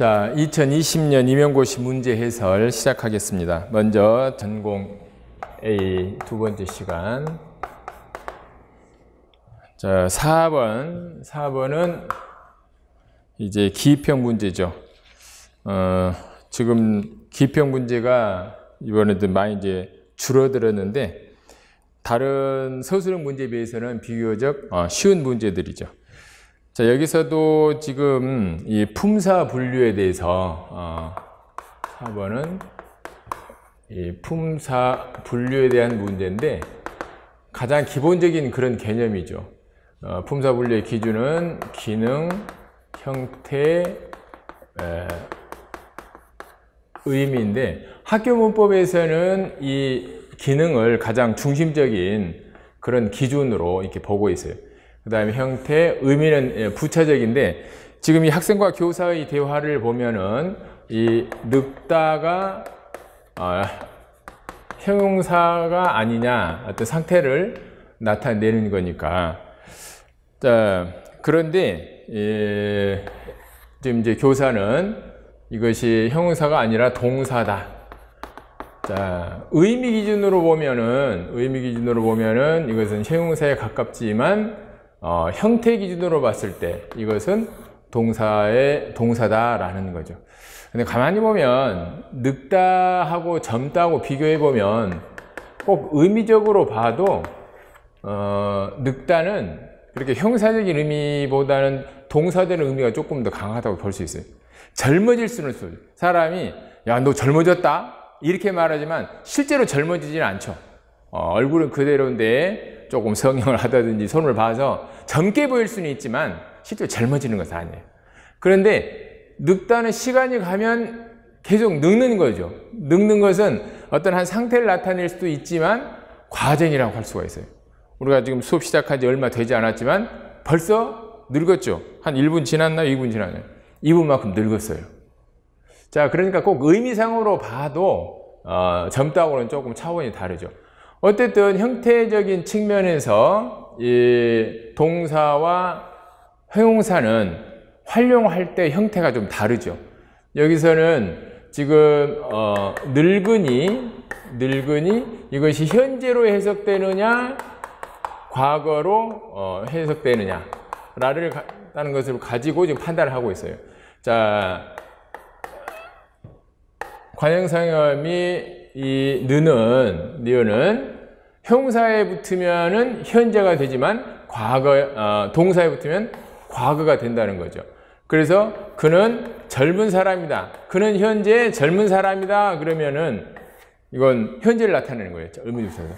자, 2020년 임용고시 문제 해설 시작하겠습니다. 먼저 전공 A 두 번째 시간. 자, 4번은 이제 기입형 문제죠. 지금 기입형 문제가 이번에도 많이 이제 줄어들었는데 다른 서술형 문제에 비해서는 비교적 쉬운 문제들이죠. 자, 여기서도 지금 이 품사 분류에 대해서 4번은 이 품사 분류에 대한 문제인데 가장 기본적인 그런 개념이죠. 품사 분류의 기준은 기능, 형태, 의미인데 학교 문법에서는 이 기능을 가장 중심적인 그런 기준으로 이렇게 보고 있어요. 그 다음에 형태, 의미는 부차적인데 지금 이 학생과 교사의 대화를 보면은 이 늙다가 형용사가 아니냐 어떤 상태를 나타내는 거니까. 자, 그런데 지금 이제 교사는 이것이 형용사가 아니라 동사다. 자, 의미 기준으로 보면은 이것은 형용사에 가깝지만 형태 기준으로 봤을 때 이것은 동사다라는 거죠. 근데 가만히 보면 늙다하고 젊다하고 비교해 보면 꼭 의미적으로 봐도 늙다는 그렇게 형사적인 의미보다는 동사되는 의미가 조금 더 강하다고 볼 수 있어요. 젊어질수록 사람이 야, 너 젊어졌다 이렇게 말하지만 실제로 젊어지지는 않죠. 얼굴은 그대로인데 조금 성형을 하다든지 손을 봐서 젊게 보일 수는 있지만 실제로 젊어지는 것은 아니에요. 그런데 늙다는 시간이 가면 계속 늙는 거죠. 늙는 것은 어떤 한 상태를 나타낼 수도 있지만 과정이라고 할 수가 있어요. 우리가 지금 수업 시작한 지 얼마 되지 않았지만 벌써 늙었죠. 한 1분 지났나요? 2분 지났나요? 2분만큼 늙었어요. 자, 그러니까 꼭 의미상으로 봐도 젊다고는 조금 차원이 다르죠. 어쨌든 형태적인 측면에서 이 동사와 형용사는 활용할 때 형태가 좀 다르죠. 여기서는 지금 늙은이 이것이 현재로 해석되느냐 과거로 해석되느냐라는 것을 가지고 지금 판단을 하고 있어요. 자, 관형상염이 이 니은은 형사에 붙으면은 현재가 되지만 동사에 붙으면 과거가 된다는 거죠. 그래서 그는 젊은 사람이다. 그는 현재 젊은 사람이다. 그러면은 이건 현재를 나타내는 거예요. 의문조사에서.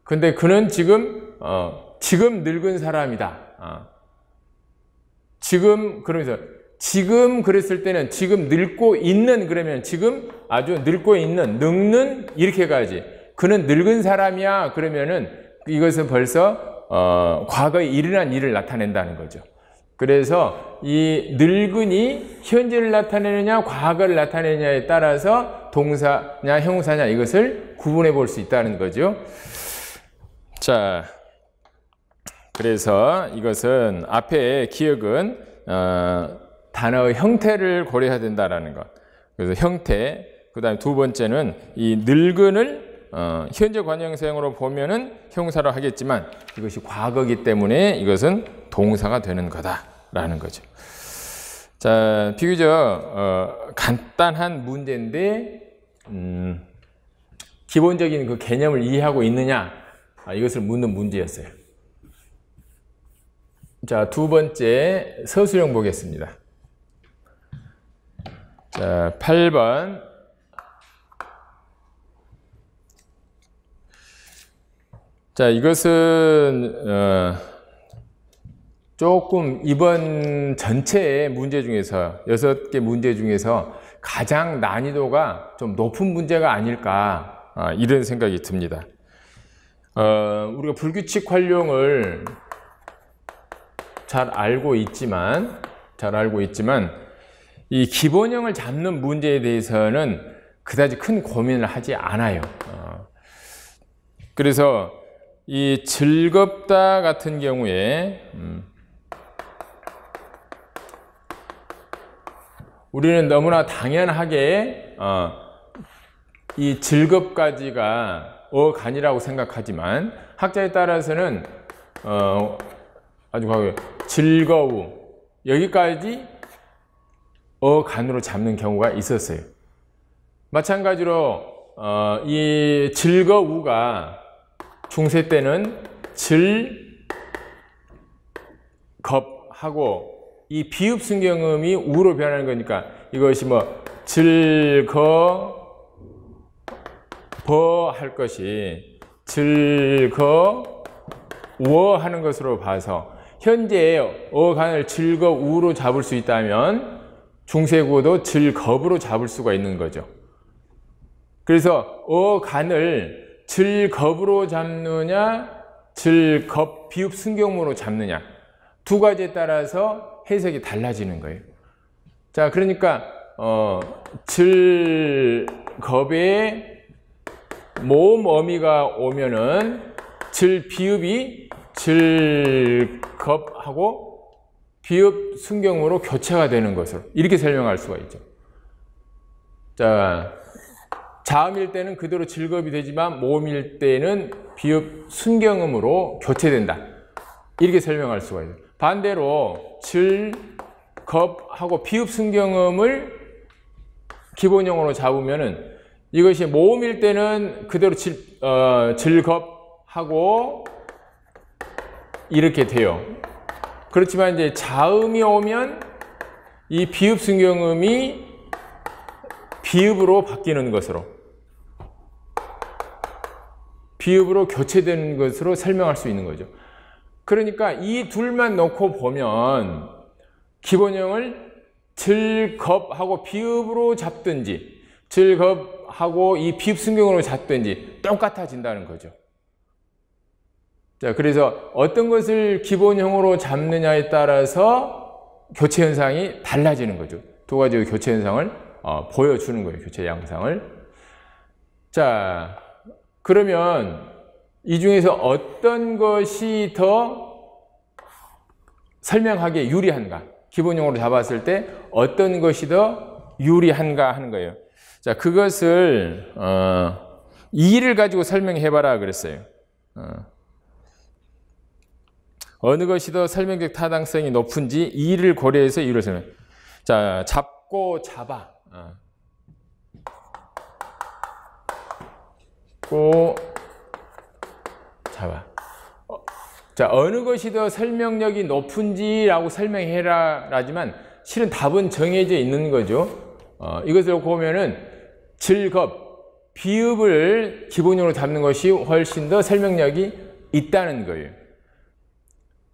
근데 그는 지금 늙은 사람이다. 그러면서 지금 그랬을 때는 지금 늙고 있는 그러면 지금 아주 늙고 있는 늙는 이렇게 가야지. 그는 늙은 사람이야 그러면은 이것은 벌써 과거에 일어난 일을 나타낸다는 거죠. 그래서 이 늙은이 현재를 나타내느냐 과거를 나타내느냐에 따라서 동사냐 형용사냐 이것을 구분해 볼 수 있다는 거죠. 자, 그래서 이것은 앞에 기억은 단어의 형태를 고려해야 된다라는 것. 그래서 형태, 그 다음에 두 번째는 이 늙은을 현재 관형사형으로 보면은 형사로 하겠지만 이것이 과거이기 때문에 이것은 동사가 되는 거다라는 거죠. 자, 비교적 간단한 문제인데 기본적인 그 개념을 이해하고 있느냐 이것을 묻는 문제였어요. 자, 두 번째 서술형 보겠습니다. 자, 8번. 자, 이것은 조금 이번 전체의 문제 중에서 6개 문제 중에서 가장 난이도가 좀 높은 문제가 아닐까 이런 생각이 듭니다. 우리가 불규칙 활용을 잘 알고 있지만 이 기본형을 잡는 문제에 대해서는 그다지 큰 고민을 하지 않아요. 그래서 이 즐겁다 같은 경우에 우리는 너무나 당연하게 이 즐겁까지가 어간이라고 생각하지만 학자에 따라서는 아주 과거에 즐거우 여기까지 어간으로 잡는 경우가 있었어요. 마찬가지로 이 즐거우가 중세 때는 즐겁하고 이 비읍 순경음이 우로 변하는 거니까 이것이 뭐 즐거워 할 것이 즐거워 하는 것으로 봐서 현재 어간을 즐거우로 잡을 수 있다면 중세국어도 즐겁으로 잡을 수가 있는 거죠. 그래서 어간을 즐겁으로 잡느냐 즐겁 비읍 순경음으로 잡느냐 두 가지에 따라서 해석이 달라지는 거예요. 자, 그러니까 즐겁에 모음 어미가 오면은 비읍이 즐겁하고 비읍 순경으로 교체가 되는 것으로 이렇게 설명할 수가 있죠. 자, 자음일 때는 그대로 즐겁이 되지만 모음일 때는 비읍 순경음으로 교체된다. 이렇게 설명할 수가 있어요. 반대로 즐겁하고 비읍 순경음을 기본형으로 잡으면은 이것이 모음일 때는 그대로 즐겁하고 이렇게 돼요. 그렇지만 이제 자음이 오면 이 비읍 순경음이 비읍으로 바뀌는 것으로 비읍으로 교체되는 것으로 설명할 수 있는 거죠. 그러니까 이 둘만 놓고 보면 기본형을 즐겁하고 비읍으로 잡든지 즐겁하고 이 비읍 순경으로 잡든지 똑같아진다는 거죠. 자, 그래서 어떤 것을 기본형으로 잡느냐에 따라서 교체 현상이 달라지는 거죠. 두 가지의 교체 현상을 보여주는 거예요. 교체 양상을. 자, 그러면 이 중에서 어떤 것이 더 설명하기에 유리한가? 기본형으로 잡았을 때 어떤 것이 더 유리한가 하는 거예요. 자, 그것을 이를 가지고 설명해봐라 그랬어요. 어느 것이 더 설명적 타당성이 높은지 이를 고려해서 이를 설명. 자, 잡고 잡아. 잡고 잡아. 자, 어느 것이 더 설명력이 높은지라고 설명해라 라지만 실은 답은 정해져 있는 거죠. 이것을 놓고 보면은 즐겁, 비읍을 기본형으로 잡는 것이 훨씬 더 설명력이 있다는 거예요.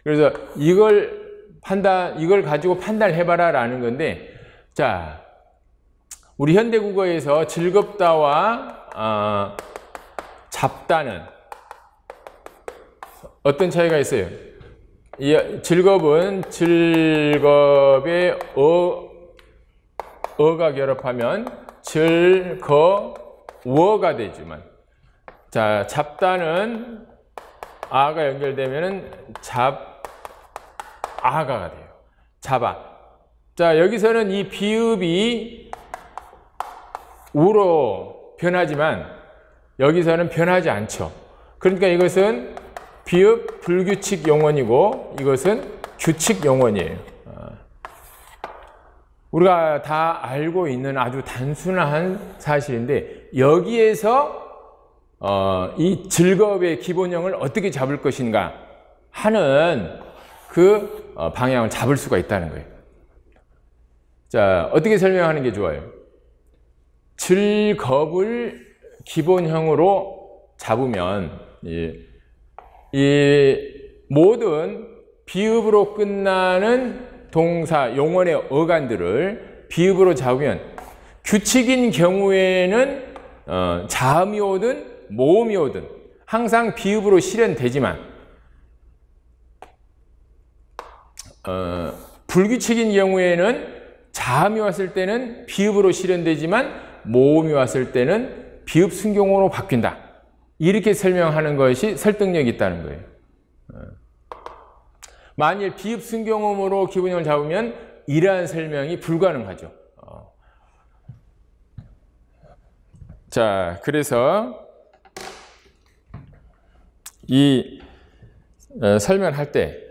그래서 이걸 가지고 판단해봐라 라는 건데, 자, 우리 현대국어에서 즐겁다와 잡다는 어떤 차이가 있어요? 이 즐겁은 즐겁의 어가 결합하면 즐거워가 되지만, 자, 잡다는 아가 연결되면은 잡아가 돼요. 잡아. 자, 여기서는 이 비읍이 우로 변하지만 여기서는 변하지 않죠. 그러니까 이것은 비읍 불규칙 용언이고 이것은 규칙 용언이에요. 우리가 다 알고 있는 아주 단순한 사실인데 여기에서 이 즐겁의 기본형을 어떻게 잡을 것인가 하는 그 방향을 잡을 수가 있다는 거예요. 자, 어떻게 설명하는 게 좋아요? 즐겁을 기본형으로 잡으면 이 모든 비읍으로 끝나는 동사, 용언의 어간들을 비읍으로 잡으면 규칙인 경우에는 자음이 오든 모음이 오든 항상 비읍으로 실현되지만 불규칙인 경우에는 자음이 왔을 때는 비읍으로 실현되지만 모음이 왔을 때는 비읍 순경으로 바뀐다. 이렇게 설명하는 것이 설득력이 있다는 거예요. 만일 비읍 순경음으로 기본형을 잡으면 이러한 설명이 불가능하죠. 자, 그래서 이 설명할 때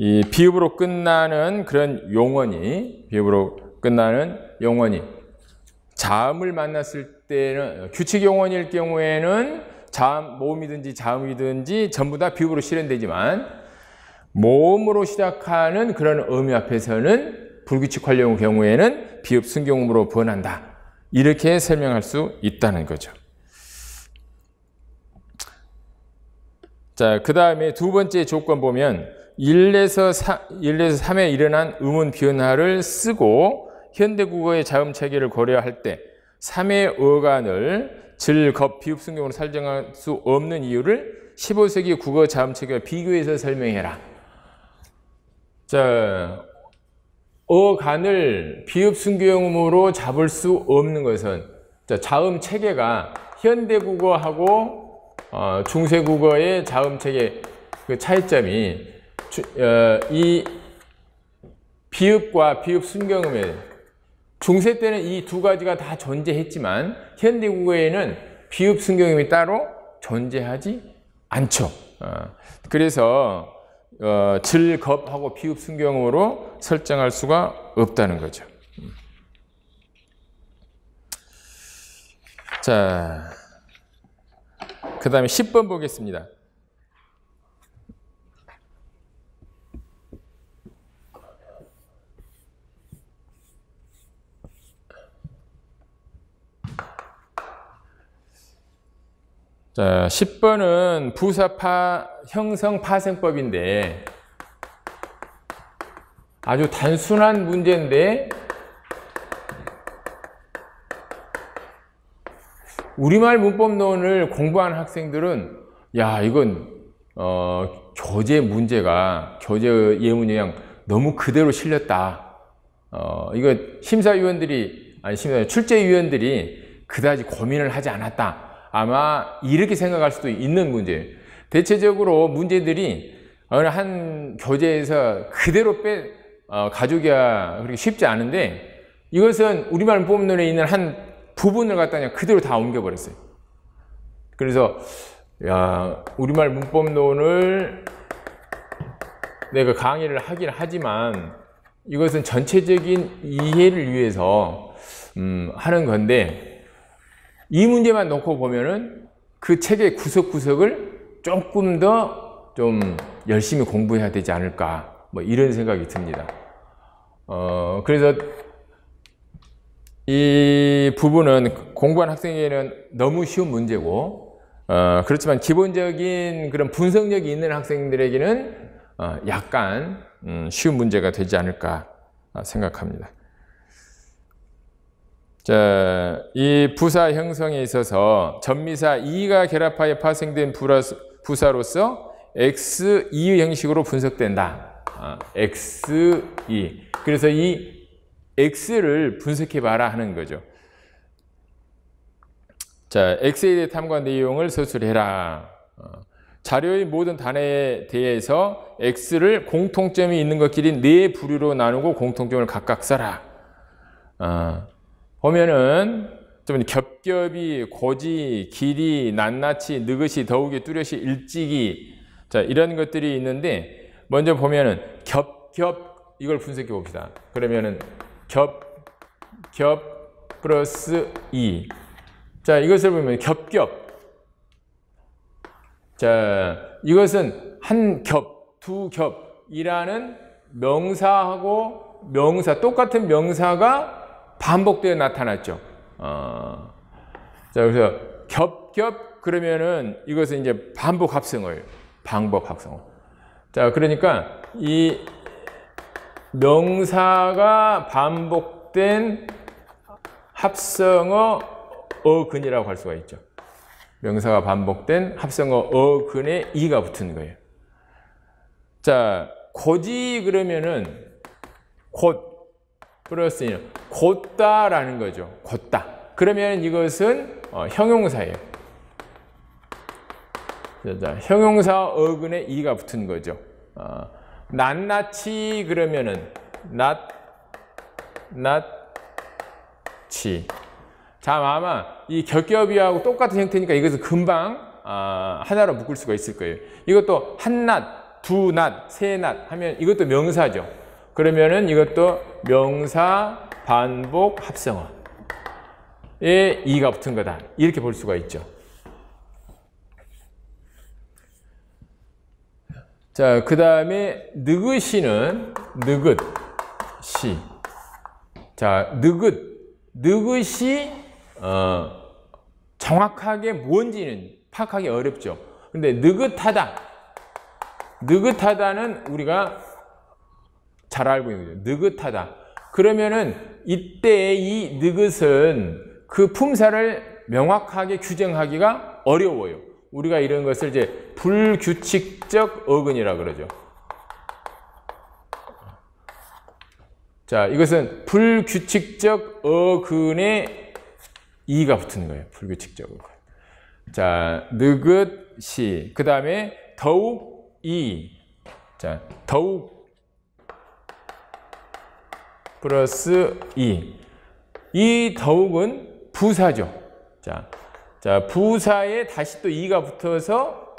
이 비읍으로 끝나는 그런 용언이, 비읍으로 끝나는 용언이 자음을 만났을 때는, 규칙 용언일 경우에는 자음, 모음이든지 자음이든지 전부 다 비읍으로 실현되지만, 모음으로 시작하는 그런 어미 앞에서는 불규칙 활용 경우에는 비읍 순경음으로 번한다. 이렇게 설명할 수 있다는 거죠. 자, 그 다음에 두 번째 조건 보면 1에서 3에 일어난 음운 변화를 쓰고 현대국어의 자음 체계를 고려할 때 3의 어간을 질, 겁, 비읍 순경으로 설정할 수 없는 이유를 15세기 국어 자음 체계와 비교해서 설명해라. 자, 어간을 비읍 순경음으로 잡을 수 없는 것은, 자, 자음 체계가 현대국어하고 중세국어의 자음 체계 그 차이점이 이 비읍과 비읍 순경음에, 중세 때는 이 두 가지가 다 존재했지만 현대국어에는 비읍 순경음이 따로 존재하지 않죠. 그래서 질, 겁하고 비읍 순경음으로 설정할 수가 없다는 거죠. 자, 그 다음에 10번 보겠습니다. 자, 10번은 부사 형성 파생법인데 아주 단순한 문제인데 우리말 문법론을 공부한 학생들은 야, 이건 교재 문제가 교재 예문 영향 너무 그대로 실렸다. 이거 출제위원들이 그다지 고민을 하지 않았다. 아마 이렇게 생각할 수도 있는 문제예요. 대체적으로 문제들이 어느 한 교재에서 그대로 가져오기가 그렇게 쉽지 않은데 이것은 우리말 문법론에 있는 한 부분을 갖다 그냥 그대로 다 옮겨버렸어요. 그래서 야, 우리말 문법론을 내가 강의를 하긴 하지만 이것은 전체적인 이해를 위해서 하는 건데 이 문제만 놓고 보면은 그 책의 구석구석을 조금 더 좀 열심히 공부해야 되지 않을까, 뭐 이런 생각이 듭니다. 그래서 이 부분은 공부한 학생에게는 너무 쉬운 문제고, 그렇지만 기본적인 그런 분석력이 있는 학생들에게는 약간 쉬운 문제가 되지 않을까 생각합니다. 자, 이 부사 형성에 있어서 전미사 이가 결합하여 파생된 부사로서 X2 형식으로 분석된다. X2. 그래서 이 X를 분석해봐라 하는 거죠. 자, X에 대해 탐구한 내용을 서술해라. 자료의 모든 단어에 대해서 X를 공통점이 있는 것끼리 4부류로 나누고 공통점을 각각 써라. 보면은 좀 겹겹이, 고지, 길이, 낱낱이, 느긋이, 더욱이, 뚜렷이, 일찍이, 자, 이런 것들이 있는데 먼저 보면은 겹겹 이걸 분석해 봅시다. 그러면은 겹 플러스 이. 자, 이것을 보면 겹겹. 자, 이것은 한 겹, 두 겹이라는 명사하고 명사, 똑같은 명사가 반복되어 나타났죠. 자, 그래서 겹겹 그러면은 이것은 이제 반복 합성어예요. 반복 합성어. 자, 그러니까 이 명사가 반복된 합성어 어근이라고 할 수가 있죠. 명사가 반복된 합성어 어근에 이가 붙은 거예요. 자, 고지 그러면은 곧 플러스 이는 곧다라는 거죠. 곧다. 그러면 이것은 형용사예요. 자, 형용사 어근에 이가 붙은 거죠. 낱낱이 그러면은 낱낱이. 자, 아마 이 겹겹이하고 똑같은 형태니까 이것을 금방 하나로 묶을 수가 있을 거예요. 이것도 한낱, 두낱, 세낱 하면 이것도 명사죠. 그러면은 이것도 명사, 반복, 합성어에 이가 붙은 거다. 이렇게 볼 수가 있죠. 자, 그 다음에 느긋이는 느긋시. 자, 느긋이 정확하게 뭔지는 파악하기 어렵죠. 근데 느긋하다는 우리가 잘 알고 있는 거죠. 느긋하다. 그러면은 이때 이 느긋은 그 품사를 명확하게 규정하기가 어려워요. 우리가 이런 것을 이제 불규칙적 어근이라 그러죠. 자, 이것은 불규칙적 어근에 이가 붙는 거예요. 불규칙적 어근. 자, 느긋이. 그 다음에 더욱 이. 자, 더욱 플러스 이. 이 더욱은 부사죠. 자, 부사에 다시 또 이가 붙어서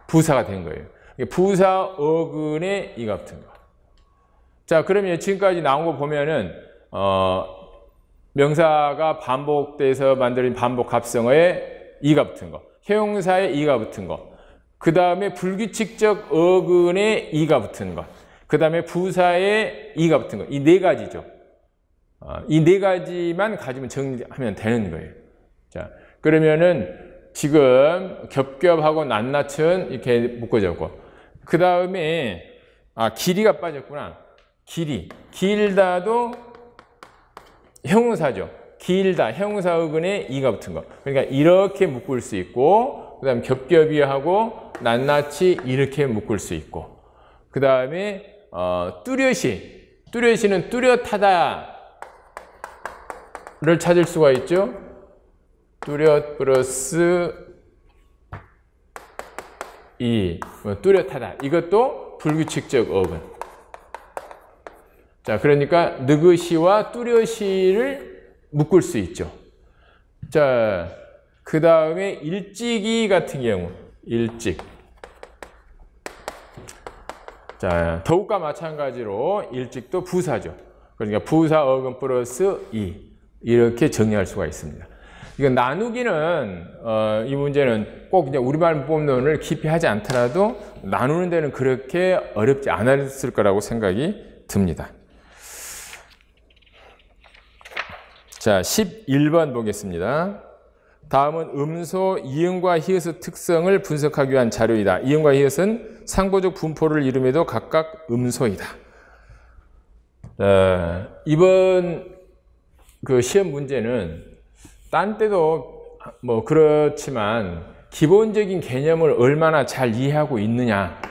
부사가 된 거예요. 부사 어근에 이가 붙은 거. 자, 그러면 지금까지 나온 거 보면은 명사가 반복돼서 만들어진 반복 합성어에 이가 붙은 거, 형용사에 이가 붙은 거, 그 다음에 불규칙적 어근에 이가 붙은 것, 그 다음에 부사에 이가 붙은 것, 이 네 가지죠. 이 네 가지만 가지면 정리하면 되는 거예요. 자, 그러면은 지금 겹겹하고 낱낱은 이렇게 묶어졌고, 그 다음에 길이가 빠졌구나. 길다도 형용사죠. 길다, 형용사 어근에 이가 붙은 거. 그러니까 이렇게 묶을 수 있고, 그 다음에 겹겹이하고 낱낱이 이렇게 묶을 수 있고, 그 다음에 뚜렷이는 뚜렷하다를 찾을 수가 있죠. 뚜렷 플러스 이, 뚜렷하다. 이것도 불규칙적 어근. 자, 그러니까 느긋이와 뚜렷이를 묶을 수 있죠. 자, 그 다음에 일찍이 같은 경우, 일찍. 자, 더욱과 마찬가지로 일찍도 부사죠. 그러니까 부사 어근 플러스 이. 이렇게 정리할 수가 있습니다. 이건 나누기는, 이 문제는 꼭 이제 우리말 문법론을 깊이 하지 않더라도 나누는 데는 그렇게 어렵지 않았을 거라고 생각이 듭니다. 자, 11번 보겠습니다. 다음은 음소, 이응과 히읗의 특성을 분석하기 위한 자료이다. 이응과 히읗은 상보적 분포를 이름에도 각각 음소이다. 이번 그 시험 문제는 딴 때도 뭐 그렇지만 기본적인 개념을 얼마나 잘 이해하고 있느냐.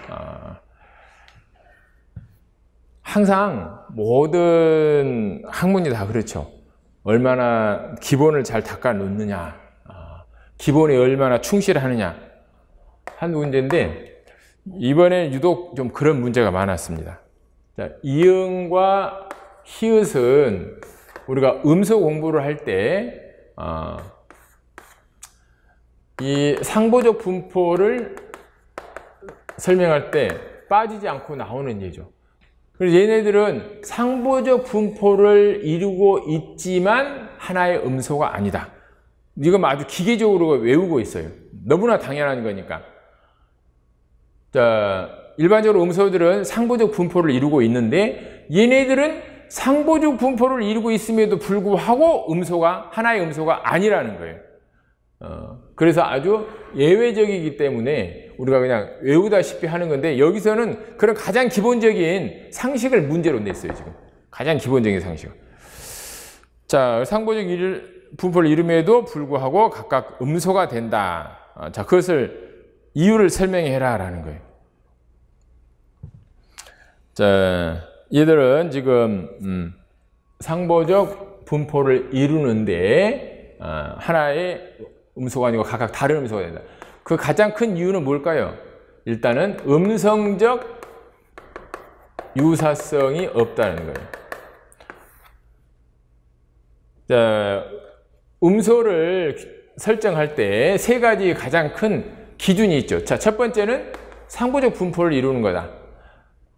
항상 모든 학문이 다 그렇죠. 얼마나 기본을 잘 닦아 놓느냐, 기본에 얼마나 충실하느냐 한 문제인데, 이번에 유독 좀 그런 문제가 많았습니다. 자, 이응과 히읗은 우리가 음소 공부를 할 때 이 상보적 분포를 설명할 때 빠지지 않고 나오는 예죠. 그래서 얘네들은 상보적 분포를 이루고 있지만 하나의 음소가 아니다. 이건 아주 기계적으로 외우고 있어요. 너무나 당연한 거니까. 자, 일반적으로 음소들은 상보적 분포를 이루고 있는데 얘네들은 상보적 분포를 이루고 있음에도 불구하고 음소가 하나의 음소가 아니라는 거예요. 그래서 아주 예외적이기 때문에 우리가 그냥 외우다시피 하는 건데, 여기서는 그런 가장 기본적인 상식을 문제로 냈어요. 지금 가장 기본적인 상식을. 자, 상보적 분포를 이름에도 불구하고 각각 음소가 된다. 자, 그것을 이유를 설명해라 라는 거예요. 자, 얘들은 지금 상보적 분포를 이루는데 하나의 음소가 아니고 각각 다른 음소가 된다. 그 가장 큰 이유는 뭘까요? 일단은 음성적 유사성이 없다는 거예요. 자, 음소를 설정할 때 세 가지 가장 큰 기준이 있죠. 자, 첫 번째는 상보적 분포를 이루는 거다.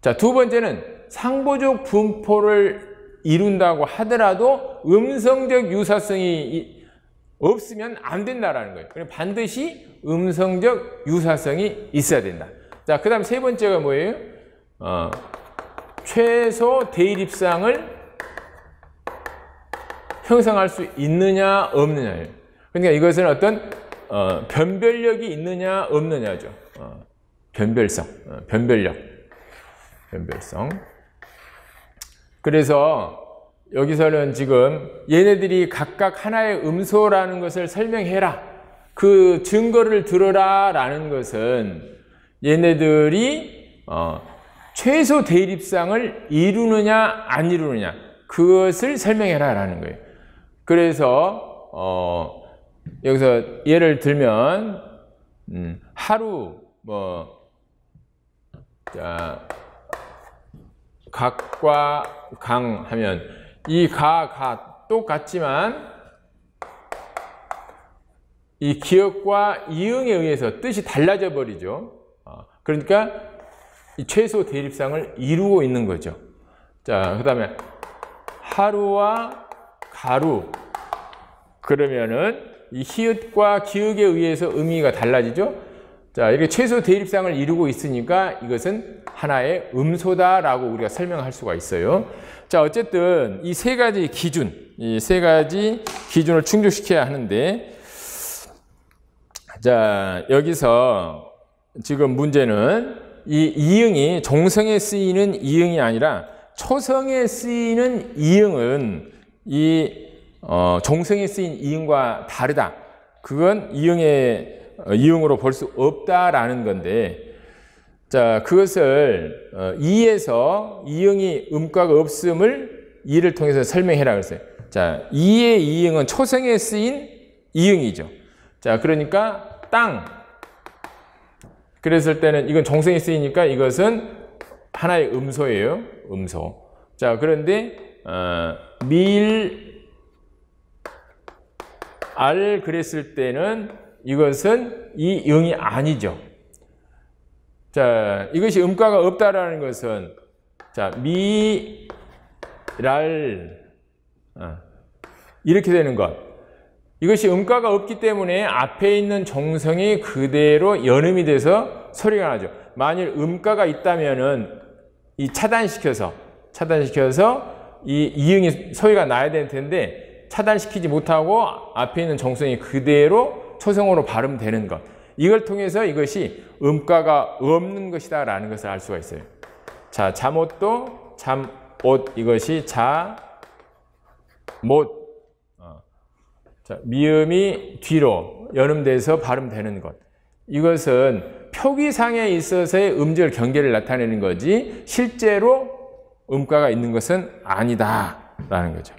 자, 두 번째는 상보적 분포를 이룬다고 하더라도 음성적 유사성이 없으면 안 된다라는 거예요. 그럼 반드시 음성적 유사성이 있어야 된다. 자, 그 다음 세 번째가 뭐예요? 최소 대입상을 형성할 수 있느냐 없느냐예요. 그러니까 이것은 어떤 변별력이 있느냐 없느냐죠. 변별성, 변별성. 그래서 여기서는 지금 얘네들이 각각 하나의 음소라는 것을 설명해라, 그 증거를 들어라 라는 것은 얘네들이 최소 대립상을 이루느냐 안 이루느냐 그것을 설명해라 라는 거예요. 그래서 여기서 예를 들면 하루 자, 각과 강 하면 이 가 똑같지만 이 기역과 이응에 의해서 뜻이 달라져 버리죠. 그러니까 이 최소 대립상을 이루고 있는 거죠. 자, 그 다음에 하루와 가루, 그러면은 이 히읗과 기역에 의해서 의미가 달라지죠. 자, 이렇게 최소 대립상을 이루고 있으니까 이것은 하나의 음소다라고 우리가 설명할 수가 있어요. 자, 어쨌든 이 세 가지 기준을 충족시켜야 하는데, 자, 여기서 지금 문제는 이 이응이 종성에 쓰이는 이응이 아니라 초성에 쓰이는 이응은 이 종성에 쓰인 이응과 다르다. 그건 이응으로 볼 수 없다라는 건데, 자, 그것을 2에서 이응이 음가가 없음을 2를 통해서 설명해라 그랬어요. 자, 2의 이응은 초성에 쓰인 이응이죠. 자, 그러니까 땅. 그랬을 때는 이건 종성에 쓰이니까 이것은 하나의 음소예요. 음소. 자, 그런데 알 그랬을 때는 이것은 이 응이 아니죠. 자, 이것이 음가가 없다라는 것은, 자, 이렇게 되는 것. 이것이 음가가 없기 때문에 앞에 있는 종성이 그대로 연음이 돼서 소리가 나죠. 만일 음가가 있다면은 이 차단시켜서 이 이응이 소리가 나야 될 텐데 차단시키지 못하고 앞에 있는 종성이 그대로 초성으로 발음되는 것. 이걸 통해서 이것이 음가가 없는 것이다 라는 것을 알 수가 있어요. 자, 잠옷도 잠옷, 이것이 자못. 자, 미음이 뒤로 연음돼서 발음되는 것. 이것은 표기상에 있어서의 음절 경계를 나타내는 거지 실제로 음가가 있는 것은 아니다 라는 거죠.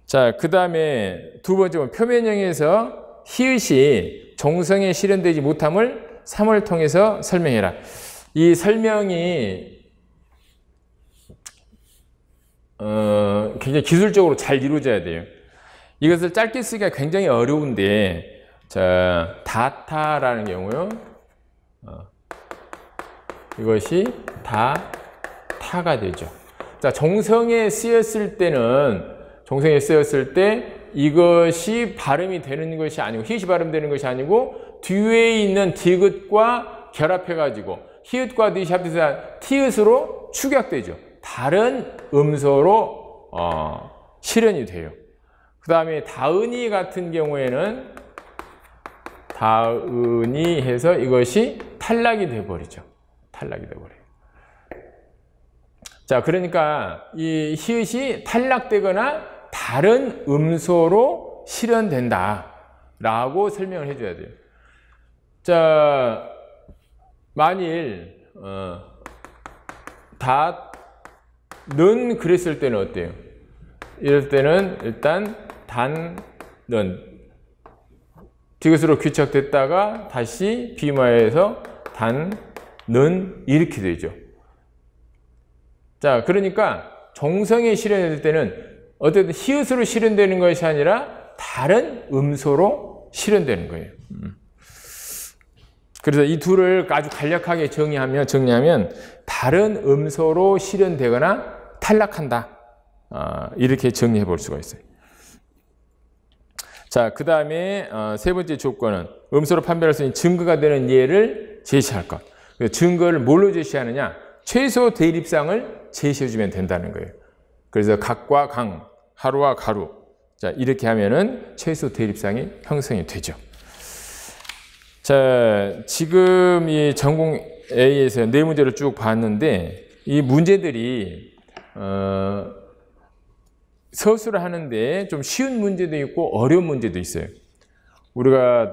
자, 그 다음에 두 번째는 표면형에서 히읗이 종성에 실현되지 못함을 3을 통해서 설명해라. 이 설명이 굉장히 기술적으로 잘 이루어져야 돼요. 이것을 짧게 쓰기가 굉장히 어려운데, 자, 다타라는 경우요. 이것이 타가 되죠. 자, 종성에 쓰였을 때 이것이 발음이 되는 것이 아니고, 히읗이 발음되는 것이 아니고 뒤에 있는 디귿과 결합해가지고 히읗과 디귿이 합해서 티읕으로 축약되죠. 다른 음소로 실현이 돼요. 그 다음에 다은이 같은 경우에는 다은이 해서 이것이 탈락이 돼버리죠. 탈락이 돼버려요. 자, 그러니까 이 히읗이 탈락되거나 다른 음소로 실현된다 라고 설명을 해줘야 돼요. 자, 만일 는 그랬을 때는 어때요? 이럴 때는 일단 단는 디귿으로 귀착됐다가 다시 비마에서 단는 이렇게 되죠. 자, 그러니까 종성에 실현될 때는 어쨌든 히읗으로 실현되는 것이 아니라 다른 음소로 실현되는 거예요. 그래서 이 둘을 아주 간략하게 정리하면 다른 음소로 실현되거나 탈락한다. 이렇게 정리해 볼 수가 있어요. 자, 그 다음에 세 번째 조건은 음소로 판별할 수 있는 증거가 되는 예를 제시할 것. 증거를 뭘로 제시하느냐? 최소 대립상을 제시해주면 된다는 거예요. 그래서 각과 강, 하루와 가루. 자, 이렇게 하면은 최소 대립상이 형성이 되죠. 자, 지금 이 전공 A에서 네 문제를 쭉 봤는데 이 문제들이 서술을 하는데 좀 쉬운 문제도 있고 어려운 문제도 있어요. 우리가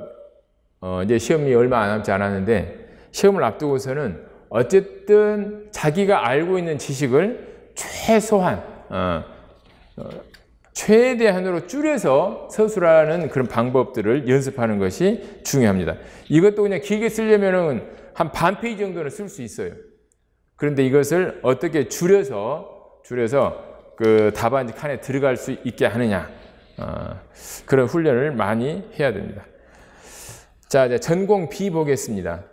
이제 시험이 얼마 남지 않았는데 시험을 앞두고서는 어쨌든 자기가 알고 있는 지식을 최소한 최대한으로 줄여서 서술하는 그런 방법들을 연습하는 것이 중요합니다. 이것도 그냥 길게 쓰려면은 한 반 페이지 정도는 쓸 수 있어요. 그런데 이것을 어떻게 줄여서 그 답안지 칸에 들어갈 수 있게 하느냐, 그런 훈련을 많이 해야 됩니다. 자, 이제 전공 B 보겠습니다.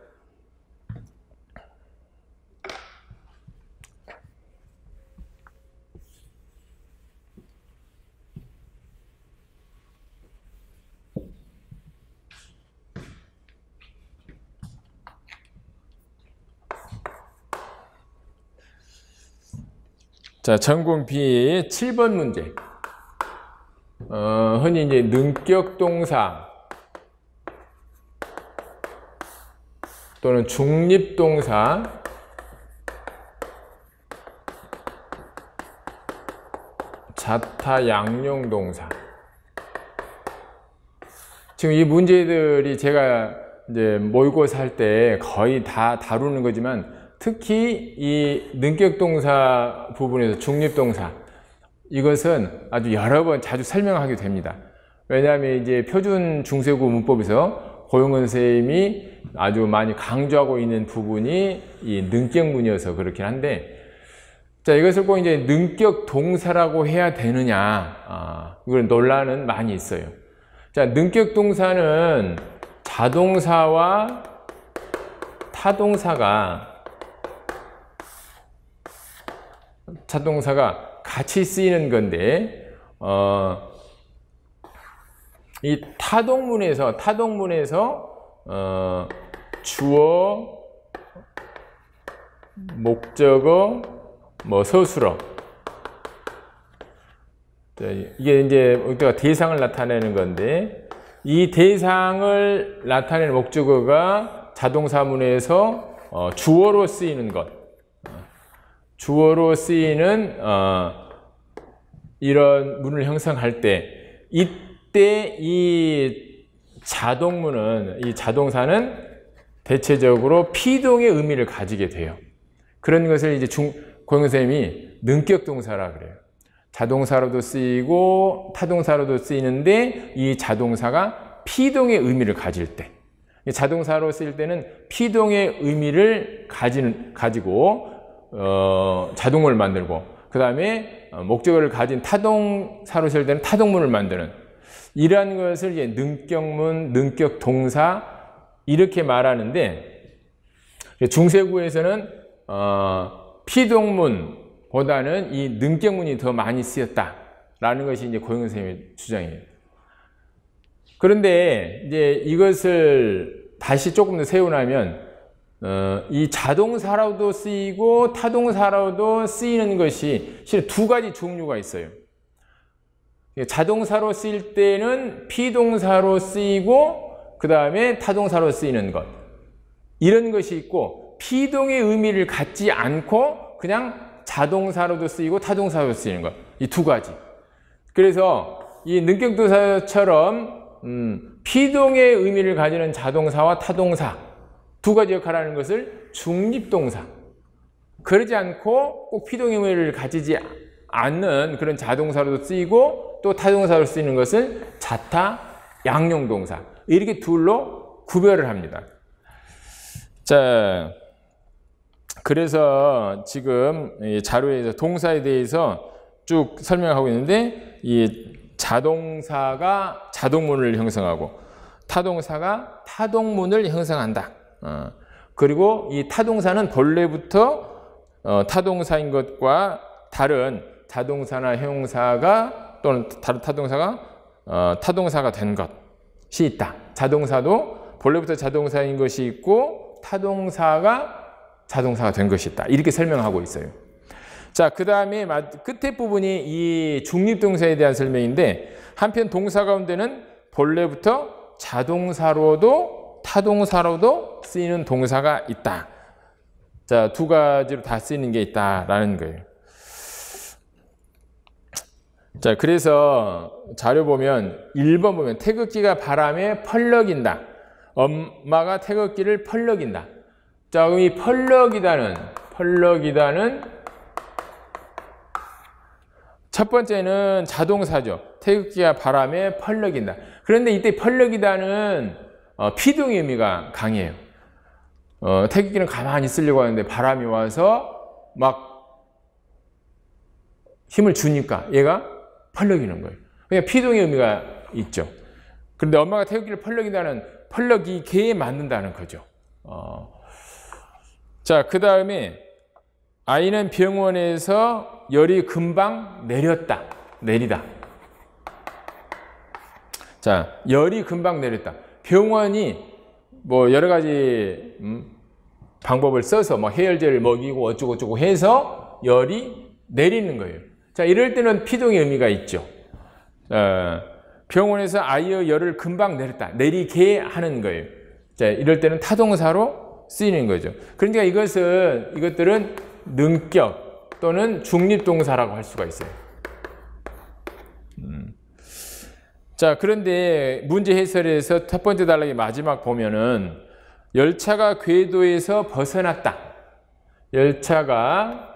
자, 전공 B의 7번 문제. 흔히 이제 능격 동사 또는 중립 동사 자타 양용 동사. 지금 이 문제들이 제가 이제 모의고사 할 때 거의 다 다루는 거지만 특히 이 능격동사 부분에서 중립동사 이것은 아주 여러 번 자주 설명하게 됩니다. 왜냐하면 이제 표준 중세고 문법에서 고용근 선생님이 아주 많이 강조하고 있는 부분이 이 능격문이어서 그렇긴 한데, 자, 이것을 꼭 이제 능격동사라고 해야 되느냐, 이런 논란은 많이 있어요. 자, 능격동사는 자동사와 타동사가 같이 쓰이는 건데, 이 타동문에서 주어, 목적어, 서술어. 이게 이제 우리가 대상을 나타내는 건데, 이 대상을 나타내는 목적어가 자동사문에서 주어로 쓰이는 것. 주어로 쓰이는 이런 문을 형성할 때, 이때 이 자동문은, 이 자동사는 대체적으로 피동의 의미를 가지게 돼요. 그런 것을 이제 고용근 선생님이 능격동사라 그래요. 자동사로도 쓰이고 타동사로도 쓰이는데 이 자동사가 피동의 의미를 가질 때, 자동사로 쓰일 때는 피동의 의미를 가지고 자동문을 만들고, 그 다음에 목적어를 가진 타동사로 쓸 때는 타동문을 만드는, 이러한 것을 이제 능격문, 능격동사 이렇게 말하는데, 중세구에서는 피동문보다는 이 능격문이 더 많이 쓰였다라는 것이 이제 고용근 선생님의 주장이에요. 그런데 이제 이것을 다시 조금 더 세우나면, 이 자동사로도 쓰이고 타동사로도 쓰이는 것이 실은 두 가지 종류가 있어요. 자동사로 쓰일 때는 피동사로 쓰이고 그 다음에 타동사로 쓰이는 것, 이런 것이 있고, 피동의 의미를 갖지 않고 그냥 자동사로도 쓰이고 타동사로도 쓰이는 것, 이 두 가지. 그래서 이 능격동사처럼 피동의 의미를 가지는 자동사와 타동사 두 가지 역할을 하는 것을 중립동사, 그러지 않고 꼭 피동의 의미를 가지지 않는 그런 자동사로도 쓰이고 또 타동사로 쓰이는 것을 자타 양용동사, 이렇게 둘로 구별을 합니다. 자, 그래서 지금 이 자료에서 동사에 대해서 쭉 설명하고 있는데, 이 자동사가 자동문을 형성하고 타동사가 타동문을 형성한다. 그리고 이 타동사는 본래부터 타동사인 것과 다른 자동사나 형용사가 또는 다른 타동사가 타동사가 된 것이 있다. 자동사도 본래부터 자동사인 것이 있고 타동사가 자동사가 된 것이 있다. 이렇게 설명하고 있어요. 자, 그 다음에 끝에 부분이 이 중립동사에 대한 설명인데 한편 동사 가운데는 본래부터 자동사로도 타동사로도 쓰이는 동사가 있다. 자, 두 가지로 다 쓰이는 게 있다라는 거예요. 자, 그래서 자료 보면 1번 보면 태극기가 바람에 펄럭인다. 엄마가 태극기를 펄럭인다. 자, 그럼 이 펄럭이다는 첫 번째는 자동사죠. 태극기가 바람에 펄럭인다. 그런데 이때 펄럭이다는 피동의 의미가 강해요. 태극기는 가만히 쓰려고 하는데 바람이 와서 막 힘을 주니까 얘가 펄럭이는 거예요. 그러니까 피동의 의미가 있죠. 그런데 엄마가 태극기를 펄럭이다는 펄럭이게에 맞는다는 거죠. 자, 그 다음에 아이는 병원에서 열이 금방 내리다. 자, 열이 금방 내렸다. 병원이 뭐 여러 가지 방법을 써서 뭐 해열제를 먹이고 어쩌고저쩌고 해서 열이 내리는 거예요. 자, 이럴 때는 피동의 의미가 있죠. 병원에서 아이의 열을 금방 내리게 하는 거예요. 자, 이럴 때는 타동사로 쓰이는 거죠. 그러니까 이것들은 능격 또는 중립동사라고 할 수가 있어요. 자, 그런데 문제 해설에서 첫 번째 단락의 마지막 보면은 열차가 궤도에서 벗어났다. 열차가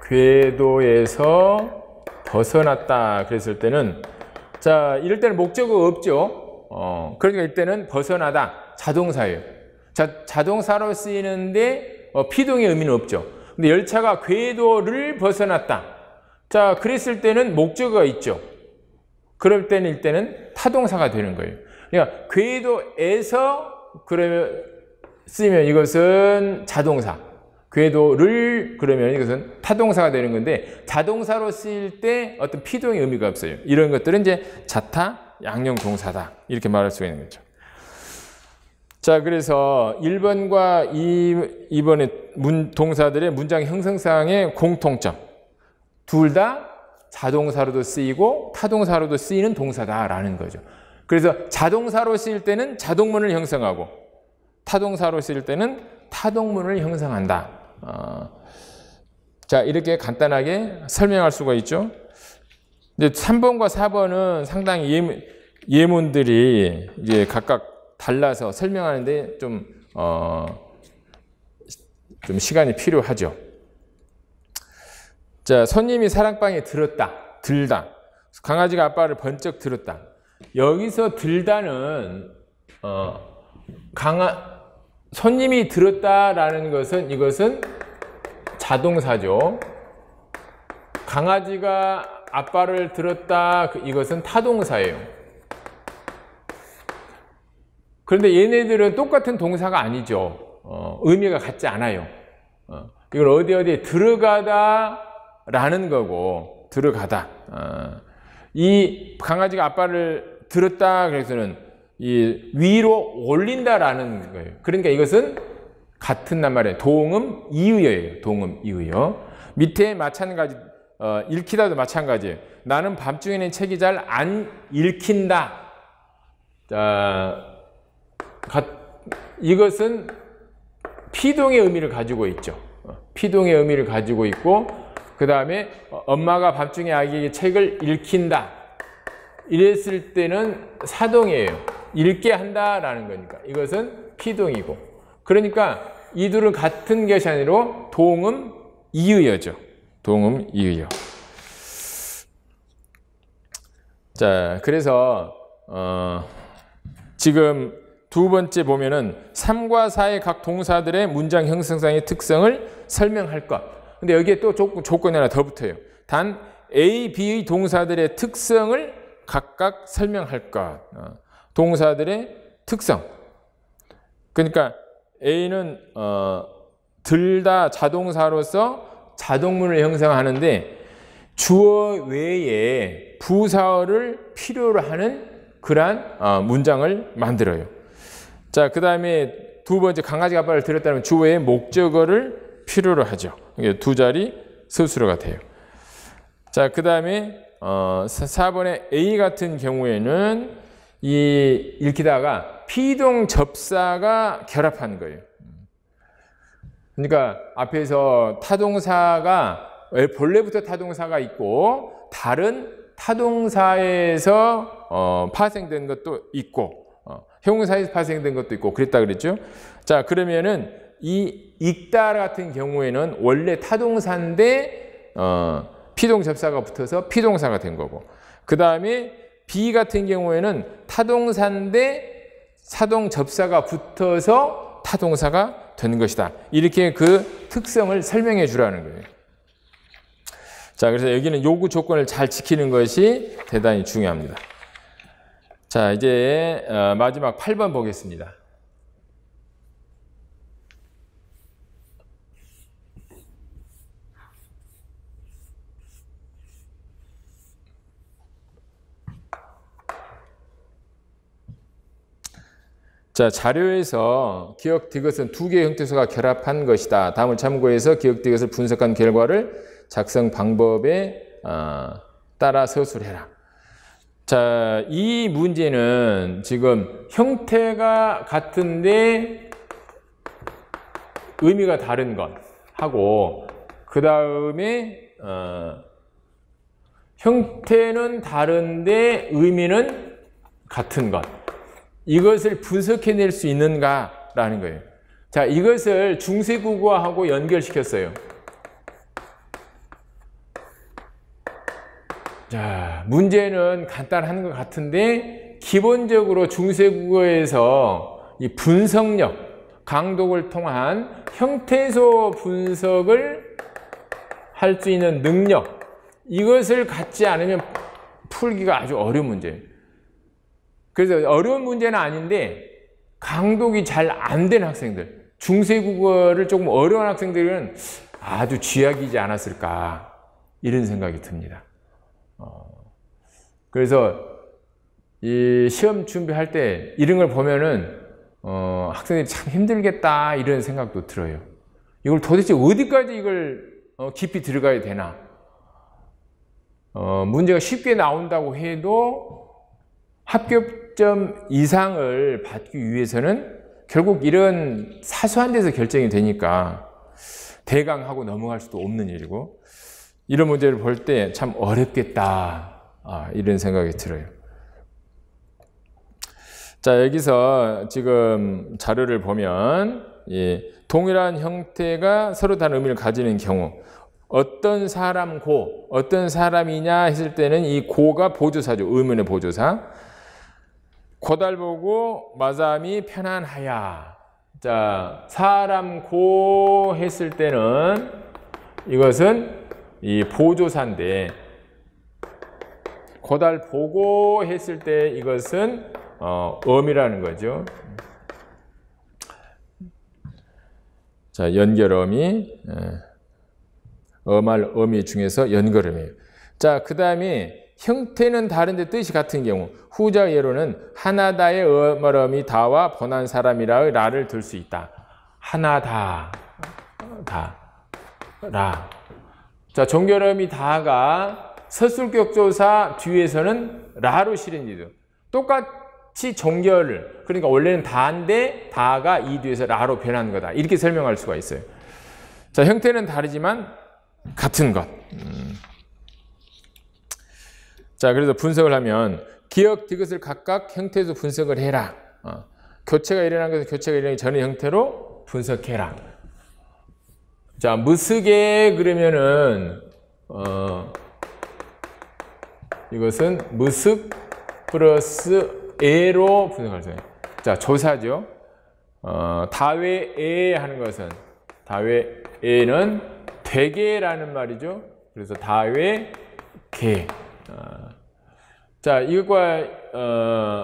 궤도에서 벗어났다. 그랬을 때는 자, 이럴 때는 목적어가 없죠. 그러니까 이때는 벗어나다. 자동사예요. 자, 자동사로 쓰이는데 피동의 의미는 없죠. 근데 열차가 궤도를 벗어났다. 자, 그랬을 때는 목적어가 있죠. 그럴 때는 이때는 타동사가 되는 거예요. 그러니까 궤도에서 그러면 쓰이면 이것은 자동사. 궤도를 그러면 이것은 타동사가 되는 건데 자동사로 쓰일 때 어떤 피동의 의미가 없어요. 이런 것들은 이제 자타 양형 동사다. 이렇게 말할 수가 있는 거죠. 자, 그래서 1번과 2번의 동사들의 문장 형성상의 공통점. 둘 다 자동사로도 쓰이고 타동사로도 쓰이는 동사다라는 거죠. 그래서 자동사로 쓰일 때는 자동문을 형성하고 타동사로 쓰일 때는 타동문을 형성한다. 자, 이렇게 간단하게 설명할 수가 있죠. 이제 3번과 4번은 상당히 예문들이 이제 각각 달라서 설명하는데 좀 시간이 필요하죠. 자, 손님이 사랑방에 들다. 강아지가 아빠를 번쩍 들었다. 여기서 들다는 손님이 들었다라는 것은 이것은 자동사죠. 강아지가 아빠를 들었다. 이것은 타동사예요. 그런데 얘네들은 똑같은 동사가 아니죠. 의미가 같지 않아요. 이건 어디에 들어가다라는 거고 들어가다. 이 강아지가 아빠를 들었다 그래서는 이 위로 올린다라는 거예요. 그러니까 이것은 같은 낱말이에요. 동음 이의어예요. 동음 이의어. 밑에 마찬가지 읽히다도 마찬가지예요. 나는 밤중에는 책이 잘 안 읽힌다. 자, 이것은 피동의 의미를 가지고 있죠. 피동의 의미를 가지고 있고 그 다음에 엄마가 밤중에 아기에게 책을 읽힌다. 이랬을 때는 사동이에요. 읽게 한다라는 거니까. 이것은 피동이고. 그러니까 이 둘은 같은 것이 아니라 동음 이의어죠. 동음 이의어. 자, 그래서 지금 두 번째 보면은 3과 4의 각 동사들의 문장 형성상의 특성을 설명할 것. 근데 여기에 또 조건이 하나 더 붙어요. 단 A, B의 동사들의 특성을 각각 설명할 것. 동사들의 특성. 그러니까 A는 둘 다 자동사로서 자동문을 형성하는데 주어 외에 부사어를 필요로 하는 그러한 문장을 만들어요. 자, 그 다음에 두 번째 강아지 아빠를 들였다면 주어의 목적어를 필요로 하죠. 이게 두 자리 서술어가 돼요. 자, 그 다음에 4번의 A 같은 경우에는 이 읽히다가 피동 접사가 결합한 거예요. 그러니까 앞에서 타동사가 본래부터 타동사가 있고 다른 타동사에서 파생된 것도 있고 형용사에서 파생된 것도 있고 그랬다 그랬죠. 자, 그러면은 이 읽다 같은 경우에는 원래 타동사인데 피동 접사가 붙어서 피동사가 된 거고, 그 다음에 B 같은 경우에는 타동사인데 사동 접사가 붙어서 타동사가 된 것이다. 이렇게 그 특성을 설명해 주라는 거예요. 자, 그래서 여기는 요구 조건을 잘 지키는 것이 대단히 중요합니다. 자, 이제 마지막 8번 보겠습니다. 자, 자료에서 기억 디귿은 두 개의 형태소가 결합한 것이다. 다음을 참고해서 기억 디귿을 분석한 결과를 작성 방법에 따라 서술해라. 자, 이 문제는 지금 형태가 같은데 의미가 다른 것 하고, 그 다음에 형태는 다른데 의미는 같은 것, 이것을 분석해낼 수 있는가라는 거예요. 자, 이것을 중세국어하고 연결시켰어요. 자, 문제는 간단한 것 같은데 기본적으로 중세국어에서 이 분석력, 강독을 통한 형태소 분석을 할 수 있는 능력, 이것을 갖지 않으면 풀기가 아주 어려운 문제예요. 그래서 어려운 문제는 아닌데 강독이 잘 안 된 학생들, 중세국어를 조금 어려운 학생들은 아주 쥐약이지 않았을까, 이런 생각이 듭니다. 그래서 이 시험 준비할 때 이런 걸 보면은 학생들이 참 힘들겠다, 이런 생각도 들어요. 이걸 도대체 어디까지 이걸 깊이 들어가야 되나. 문제가 쉽게 나온다고 해도 합격점 이상을 받기 위해서는 결국 이런 사소한 데서 결정이 되니까 대강하고 넘어갈 수도 없는 일이고, 이런 문제를 볼 때 참 어렵겠다, 이런 생각이 들어요. 자, 여기서 지금 자료를 보면 동일한 형태가 서로 다른 의미를 가지는 경우, 어떤 사람 고, 어떤 사람이냐 했을 때는 이 고가 보조사죠. 의문의 보조사. 고달보고 마삼이 편안하야. 자, 사람 고 했을 때는 이것은 이 보조사인데, 고달보고 했을 때 이것은 어미라는 거죠. 자, 연결어미, 어말 어미 중에서 연결어미예요. 자, 그 다음에 형태는 다른데 뜻이 같은 경우, 후자 예로는 하나다의 어말어미 다와 번한 사람이라의 라를 들 수 있다. 하나다, 다, 라. 자, 종결어미 다가 서술격조사 뒤에서는 라로 실현이죠. 똑같이 종결을, 그러니까 원래는 다인데 다가 이 뒤에서 라로 변한 거다, 이렇게 설명할 수가 있어요. 자, 형태는 다르지만 같은 것. 자, 그래서 분석을 하면 기억 디귿을 각각 형태에서 분석을 해라. 교체가 일어난 것은 교체가 일어나기 전의 형태로 분석해라. 자, 무스게 그러면은 이것은 무스 플러스 에로 분석할 수 있어요. 자, 조사죠. 다외에 하는 것은 다외에는 되게라는 말이죠. 그래서 다외 게. 자, 이것과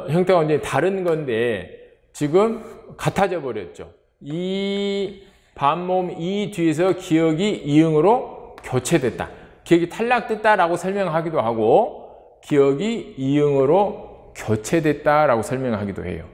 형태가 완전히 다른 건데 지금 같아져 버렸죠. 이 반모음 이 뒤에서 기억이 이응으로 교체됐다. 기억이 탈락됐다라고 설명하기도 하고 기억이 이응으로 교체됐다라고 설명하기도 해요.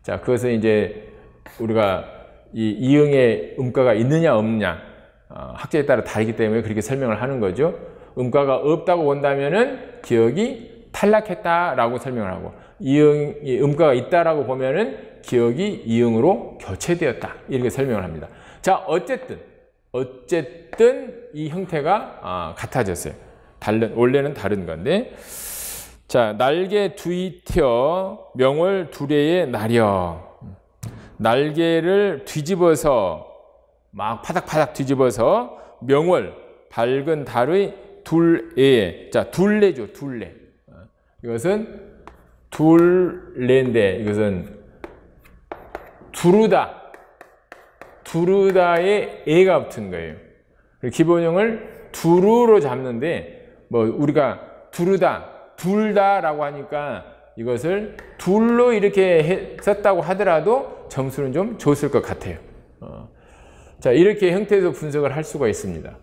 자, 그것은 이제 우리가 이 이응의 음가가 있느냐 없느냐 학자에 따라 다르기 때문에 그렇게 설명을 하는 거죠. 음가가 없다고 본다면은 기억이 탈락했다라고 설명을 하고 이응이 음가가 있다라고 보면은 기억이 이응으로 교체되었다 이렇게 설명을 합니다. 자, 어쨌든 이 형태가 같아졌어요. 원래는 다른 건데. 자, 날개 뒤튀어 명월 두레에 나려. 날개를 뒤집어서 막 파닥파닥 뒤집어서 명월 밝은 달의 둘에. 자, 둘레죠. 둘레. 이것은 둘레인데 이것은 두르다의 에가 붙은 거예요. 기본형을 두루로 잡는데 뭐 우리가 두르다, 둘다라고 하니까 이것을 둘로 이렇게 썼다고 하더라도 점수는 좀 줬을 것 같아요. 자, 이렇게 형태에서 분석을 할 수가 있습니다.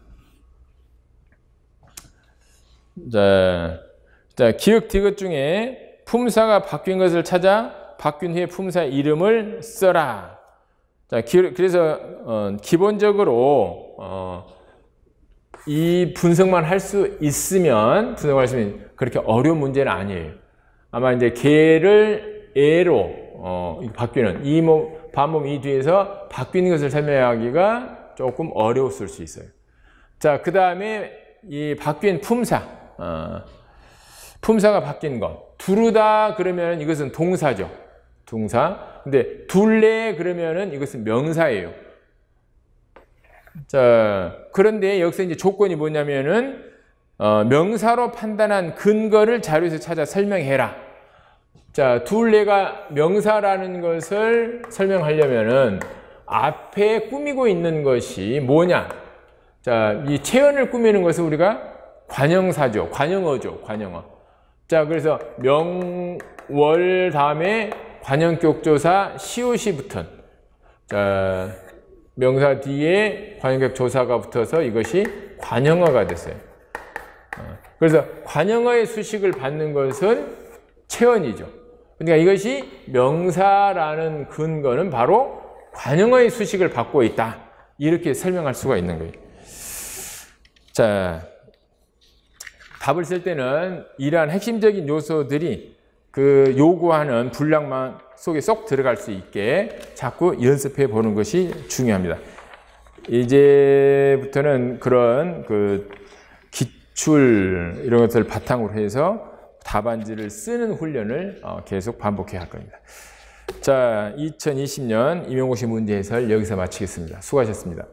자, 기역 디귿 중에 품사가 바뀐 것을 찾아 바뀐 후에 품사의 이름을 써라. 자, 그래서 기본적으로 이 분석만 할 수 있으면 그렇게 어려운 문제는 아니에요. 아마 이제 개를 에로 바뀌는 반모음 이 뒤에서 바뀌는 것을 설명하기가 조금 어려웠을 수 있어요. 자, 그 다음에 이 바뀐 품사가 바뀐 것. 두르다 그러면 이것은 동사죠. 동사. 근데 둘레 그러면은 이것은 명사예요. 자, 그런데 여기서 이제 조건이 뭐냐면은 명사로 판단한 근거를 자료에서 찾아 설명해라. 자, 둘레가 명사라는 것을 설명하려면은 앞에 꾸미고 있는 것이 뭐냐? 자, 이 체언을 꾸미는 것은 우리가 관형사죠. 관형어죠. 관형어. 자, 그래서 명월 다음에 관형격 조사 시옷이 붙은. 자, 명사 뒤에 관형격 조사가 붙어서 이것이 관형어가 됐어요. 그래서 관형어의 수식을 받는 것은 체언이죠. 그러니까 이것이 명사라는 근거는 바로 관형어의 수식을 받고 있다. 이렇게 설명할 수가 있는 거예요. 자, 답을 쓸 때는 이러한 핵심적인 요소들이 그 요구하는 분량만 속에 쏙 들어갈 수 있게 자꾸 연습해 보는 것이 중요합니다. 이제부터는 그런 그 기출 이런 것을 바탕으로 해서 답안지를 쓰는 훈련을 계속 반복해야 할 겁니다. 자, 2020년 임용고시 문제 해설 여기서 마치겠습니다. 수고하셨습니다.